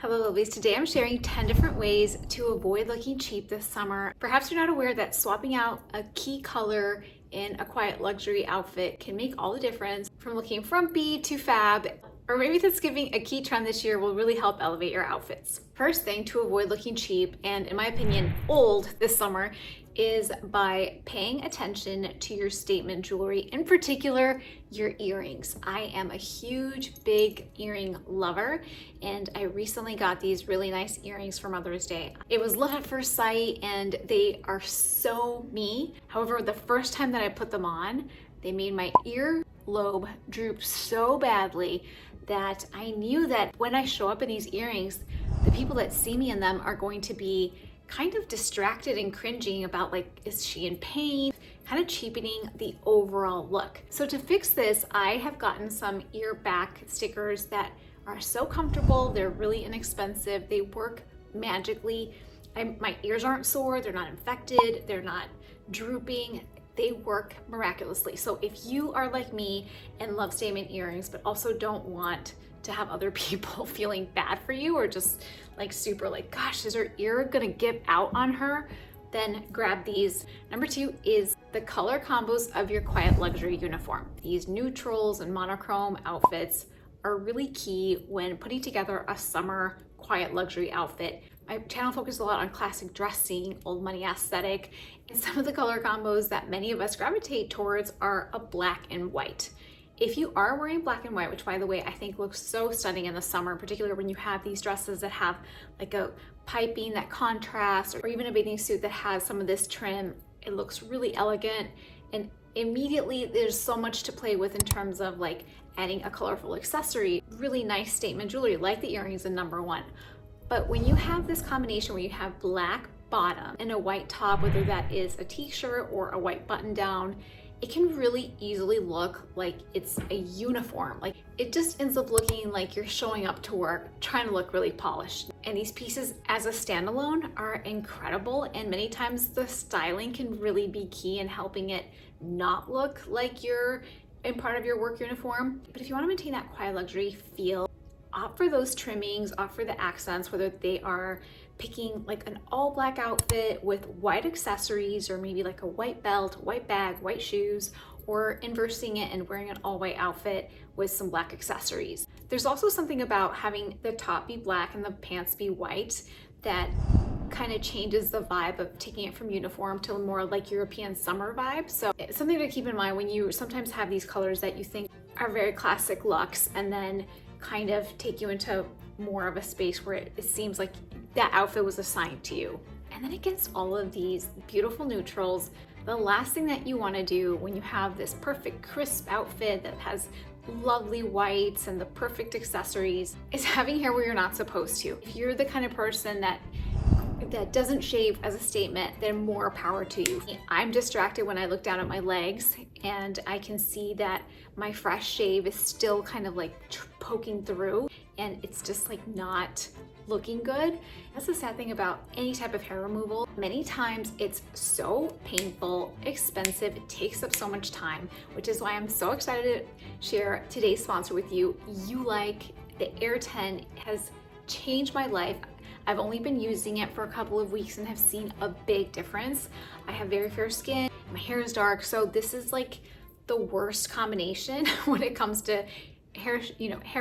Hello lovelies, today I'm sharing 10 different ways to avoid looking cheap this summer. Perhaps you're not aware that swapping out a key color in a quiet luxury outfit can make all the difference, from looking frumpy to fab, or maybe that's giving a key trend this year will really help elevate your outfits. First thing to avoid looking cheap, and in my opinion old this summer, is by paying attention to your statement jewelry, in particular your earrings. I am a huge big earring lover, and I recently got these really nice earrings for Mother's Day. It was love at first sight and they are so me. However, the first time that I put them on, they made my ear lobe droop so badly that I knew that when I show up in these earrings, the people that see me in them are going to be kind of distracted and cringing about, like, is she in pain? Kind of cheapening the overall look. So to fix this, I have gotten some ear back stickers that are so comfortable. They're really inexpensive. They work magically. My ears aren't sore. They're not infected. They're not drooping. They work miraculously. So if you are like me and love statement earrings, but also don't want to have other people feeling bad for you, or just like super like, gosh, is her ear gonna give out on her? Then grab these. Number two is the color combos of your quiet luxury uniform. These neutrals and monochrome outfits are really key when putting together a summer quiet luxury outfit. My channel focuses a lot on classic dressing, old money aesthetic, and some of the color combos that many of us gravitate towards are a black and white. If you are wearing black and white, which by the way, I think looks so stunning in the summer, particularly when you have these dresses that have like a piping that contrasts, or even a bathing suit that has some of this trim, it looks really elegant. And immediately there's so much to play with in terms of like adding a colorful accessory, really nice statement jewelry like the earrings in number one. But when you have this combination where you have black bottom and a white top, whether that is a t-shirt or a white button down, it can really easily look like it's a uniform. Like, it just ends up looking like you're showing up to work trying to look really polished. And these pieces as a standalone are incredible, and many times the styling can really be key in helping it not look like you're in part of your work uniform. But if you want to maintain that quiet luxury feel, opt for those trimmings, opt for the accents, whether they are picking like an all black outfit with white accessories, or maybe like a white belt, white bag, white shoes, or inversing it and wearing an all white outfit with some black accessories. There's also something about having the top be black and the pants be white that kind of changes the vibe of taking it from uniform to more like European summer vibe. So it's something to keep in mind when you sometimes have these colors that you think are very classic looks, and then kind of take you into more of a space where it seems like that outfit was assigned to you. And then against all of these beautiful neutrals, the last thing that you want to do when you have this perfect crisp outfit that has lovely whites and the perfect accessories is having hair where you're not supposed to. If you're the kind of person that doesn't shave as a statement, then more power to you. I'm distracted when I look down at my legs and I can see that my fresh shave is still kind of like poking through, and it's just like not looking good. That's the sad thing about any type of hair removal. Many times it's so painful, expensive, it takes up so much time, which is why I'm so excited to share today's sponsor with you. The Air 10 has changed my life. I've only been using it for a couple of weeks and have seen a big difference. I have very fair skin, my hair is dark, so this is like the worst combination when it comes to hair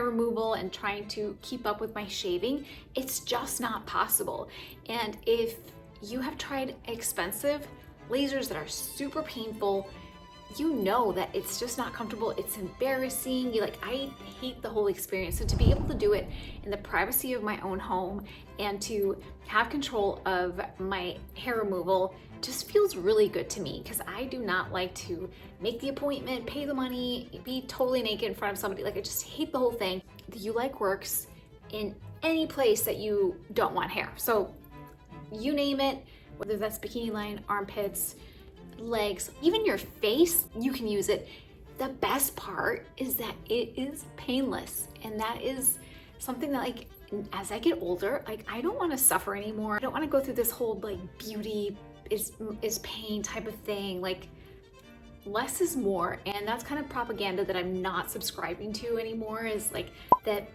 removal and trying to keep up with my shaving. It's just not possible. And if you have tried expensive lasers that are super painful, you know that it's just not comfortable. It's embarrassing. I hate the whole experience. So to be able to do it in the privacy of my own home and to have control of my hair removal just feels really good to me, because I do not like to make the appointment, pay the money, be totally naked in front of somebody. Like, I just hate the whole thing. The U-Like works in any place that you don't want hair. So you name it, whether that's bikini line, armpits, legs, even your face, you can use it. The best part is that it is painless, and that is something that, like, as I get older, like, I don't want to suffer anymore. I don't want to go through this whole like beauty is pain type of thing. Like, less is more, and that's kind of propaganda that I'm not subscribing to anymore, is like that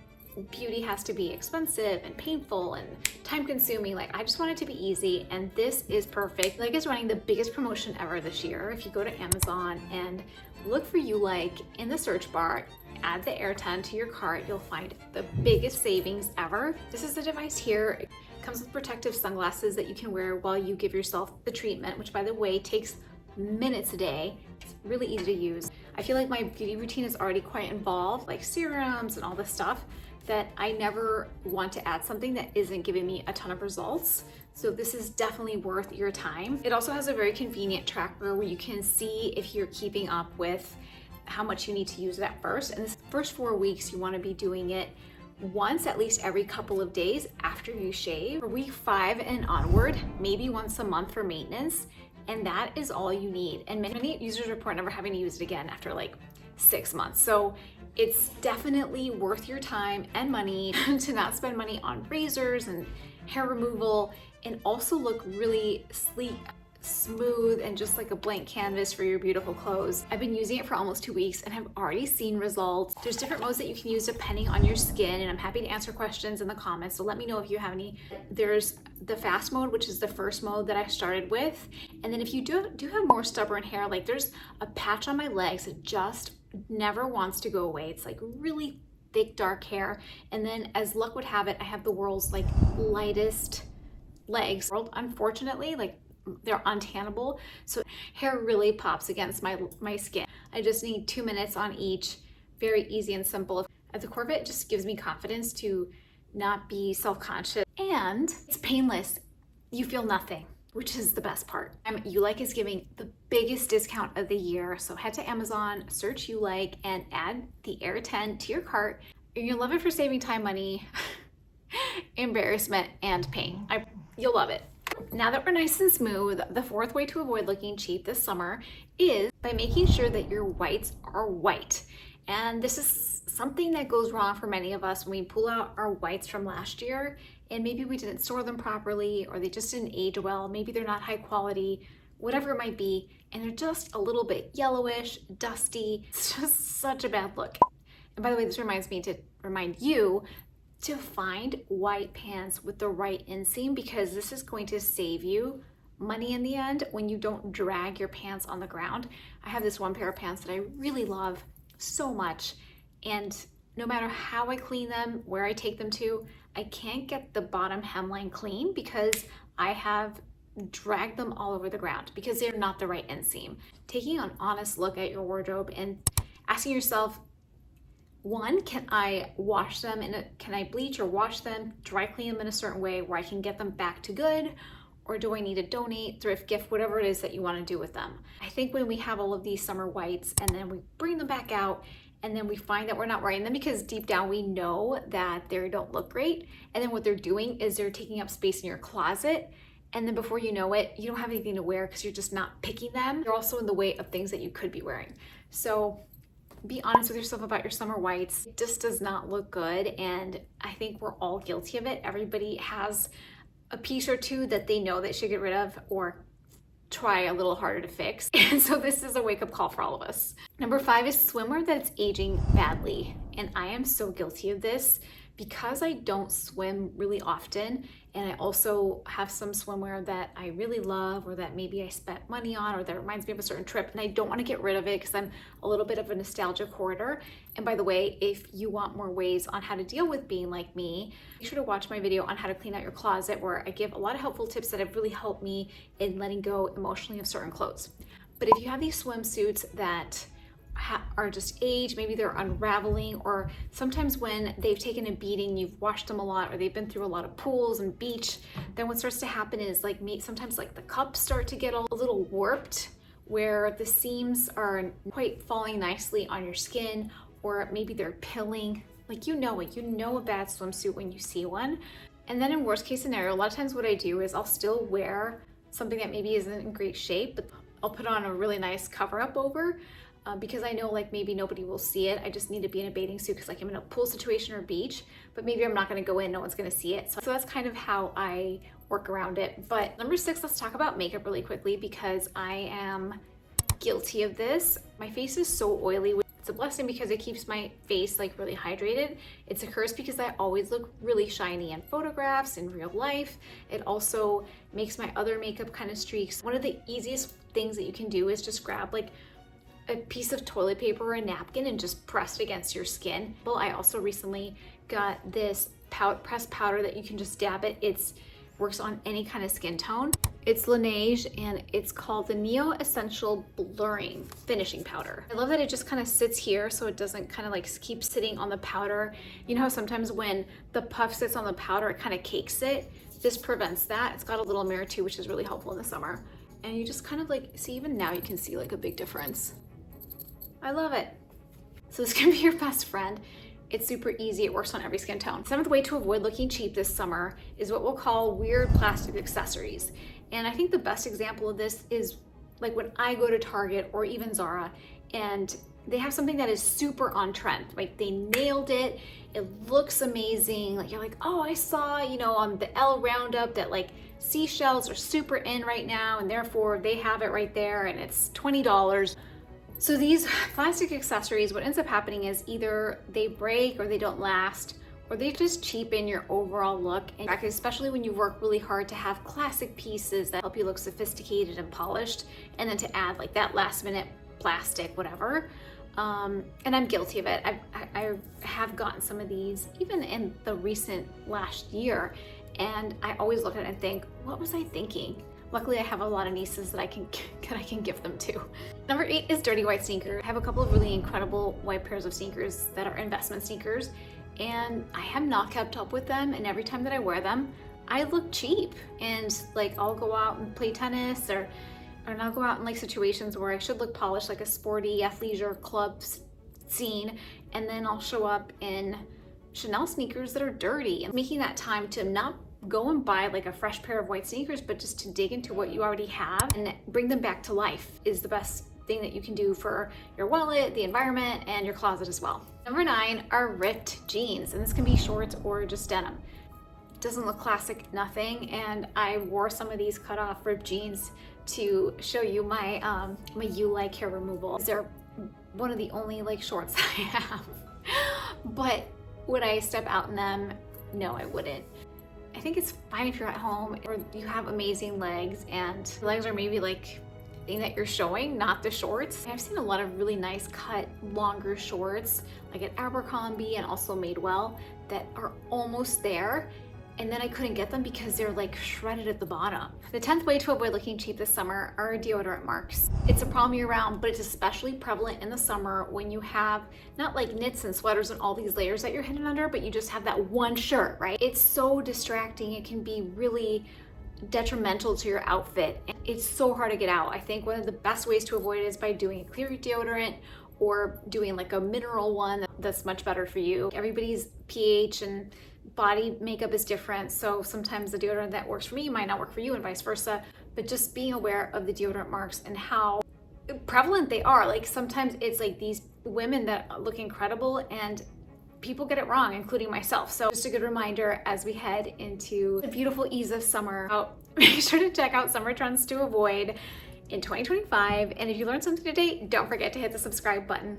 beauty has to be expensive and painful and time consuming. Like, I just want it to be easy, and this is perfect. Like, is running the biggest promotion ever this year. If you go to Amazon and look for You Like in the search bar, add the Air 10 to your cart, you'll find the biggest savings ever. This is the device here. It comes with protective sunglasses that you can wear while you give yourself the treatment, which, by the way, takes minutes a day. It's really easy to use. I feel like my beauty routine is already quite involved, like serums and all this stuff, that I never want to add something that isn't giving me a ton of results. So this is definitely worth your time. It also has a very convenient tracker where you can see if you're keeping up with how much you need to use it at first. And this first 4 weeks, you want to be doing it once at least every couple of days after you shave. For week 5 and onward, maybe once a month for maintenance. And that is all you need. And many users report never having to use it again after like 6 months. So it's definitely worth your time and money to not spend money on razors and hair removal, and also look really sleek, smooth, and just like a blank canvas for your beautiful clothes. I've been using it for almost 2 weeks and have already seen results. There's different modes that you can use depending on your skin, and I'm happy to answer questions in the comments, so let me know if you have any. There's the fast mode, which is the first mode that I started with. And then if you do have more stubborn hair, like there's a patch on my legs that just never wants to go away. It's like really thick, dark hair. And then, as luck would have it, I have the world's like lightest legs. Unfortunately, like they're untannable, so hair really pops against my skin. I just need 2 minutes on each. Very easy and simple. At the core of it, just gives me confidence to not be self-conscious, and it's painless. You feel nothing, which is the best part. You Like is giving the biggest discount of the year, so head to Amazon, search You Like, and add the Air 10 to your cart. You'll love it for saving time, money, embarrassment, and pain. You'll love it. Now that we're nice and smooth, the 4th way to avoid looking cheap this summer is by making sure that your whites are white. And this is something that goes wrong for many of us when we pull out our whites from last year, and maybe we didn't store them properly, or they just didn't age well. Maybe they're not high quality, whatever it might be, and they're just a little bit yellowish, dusty. It's just such a bad look. And by the way, this reminds me to remind you to find white pants with the right inseam, because this is going to save you money in the end when you don't drag your pants on the ground. I have this one pair of pants that I really love so much, and no matter how I clean them, where I take them to, I can't get the bottom hemline clean because I have dragged them all over the ground because they're not the right inseam. Taking an honest look at your wardrobe and asking yourself, one, can I wash them can I bleach or wash them, dry clean them in a certain way where I can get them back to good? Or do I need to donate, thrift, gift, whatever it is that you want to do with them? I think when we have all of these summer whites and then we bring them back out and then we find that we're not wearing them because deep down we know that they don't look great. And then what they're doing is they're taking up space in your closet. And then before you know it, you don't have anything to wear because you're just not picking them. They're also in the way of things that you could be wearing. So be honest with yourself about your summer whites. It just does not look good, and I think we're all guilty of it. Everybody has a piece or two that they know they should get rid of or try a little harder to fix. And so this is a wake-up call for all of us. Number 5 is swimwear that's aging badly. And I am so guilty of this because I don't swim really often, and I also have some swimwear that I really love or that maybe I spent money on or that reminds me of a certain trip, and I don't want to get rid of it because I'm a little bit of a nostalgia hoarder. And by the way, if you want more ways on how to deal with being like me, make sure to watch my video on how to clean out your closet, where I give a lot of helpful tips that have really helped me in letting go emotionally of certain clothes. But if you have these swimsuits that are just aged, maybe they're unraveling, or sometimes when they've taken a beating, you've washed them a lot, or they've been through a lot of pools and beach, then what starts to happen is like sometimes like the cups start to get a little warped, where the seams are quite falling nicely on your skin, or maybe they're pilling. Like, you know it, you know a bad swimsuit when you see one. And then in worst case scenario, a lot of times what I do is I'll still wear something that maybe isn't in great shape, but I'll put on a really nice cover up over, because I know like maybe nobody will see it. I just need to be in a bathing suit because like I'm in a pool situation or beach, but maybe I'm not going to go in, no one's going to see it. So that's kind of how I work around it. But number 6, let's talk about makeup really quickly because I am guilty of this. My face is so oily It's a blessing because it keeps my face like really hydrated. It's a curse because I always look really shiny in photographs, in real life. It also makes my other makeup kind of streaks. One of the easiest things that you can do is just grab like a piece of toilet paper or a napkin and just press it against your skin. Well, I also recently got this pressed powder that you can just dab it. It works on any kind of skin tone. It's Laneige and it's called the Neo Essential Blurring Finishing Powder. I love that it just kind of sits here so it doesn't kind of like keep sitting on the powder. You know how sometimes when the puff sits on the powder, it kind of cakes it? This prevents that. It's got a little mirror too, which is really helpful in the summer. And you just kind of like, see, even now you can see like a big difference. I love it. So this can be your best friend. It's super easy, it works on every skin tone. Seventh way to avoid looking cheap this summer is what we'll call weird plastic accessories. And I think the best example of this is like when I go to Target or even Zara and they have something that is super on trend, like they nailed it, it looks amazing, like you're like, oh, I saw, you know, on the L Roundup that like seashells are super in right now and therefore they have it right there and it's $20. So these plastic accessories, what ends up happening is either they break or they don't last, or they just cheapen your overall look. And especially when you work really hard to have classic pieces that help you look sophisticated and polished, and then to add like that last minute plastic, whatever. And I'm guilty of it. I have gotten some of these even in the recent last year, and I always look at it and think, what was I thinking? Luckily, I have a lot of nieces that I can give them to. Number 8 is dirty white sneaker. I have a couple of really incredible white pairs of sneakers that are investment sneakers, and I have not kept up with them, and every time that I wear them, I look cheap. And like I'll go out and play tennis or I'll go out in like situations where I should look polished, like a sporty athleisure club scene, and then I'll show up in Chanel sneakers that are dirty. And making that time to not go and buy like a fresh pair of white sneakers, but just to dig into what you already have and bring them back to life is the best thing that you can do for your wallet, the environment, and your closet as well. Number 9 are ripped jeans, and this can be shorts or just denim. It doesn't look classic, nothing, and I wore some of these cut off ripped jeans to show you my my U-like hair removal. They're one of the only like shorts I have, but would I step out in them? No, I wouldn't. I think it's fine if you're at home or you have amazing legs and legs are maybe like thing that you're showing, not the shorts. I've seen a lot of really nice cut longer shorts like at Abercrombie and also Madewell that are almost there, and then I couldn't get them because they're like shredded at the bottom. The 10th way to avoid looking cheap this summer are deodorant marks. It's a problem year round, but it's especially prevalent in the summer when you have not like knits and sweaters and all these layers that you're hidden under, but you just have that one shirt, right? It's so distracting. It can be really detrimental to your outfit. It's so hard to get out. I think one of the best ways to avoid it is by doing a clear deodorant or doing like a mineral one that's much better for you. Everybody's pH and body makeup is different, so sometimes the deodorant that works for me might not work for you and vice versa, but just being aware of the deodorant marks and how prevalent they are. Like sometimes it's like these women that look incredible and people get it wrong, including myself. So just a good reminder as we head into the beautiful ease of summer. Make sure to check out summer trends to avoid in 2025. And if you learned something today, don't forget to hit the subscribe button.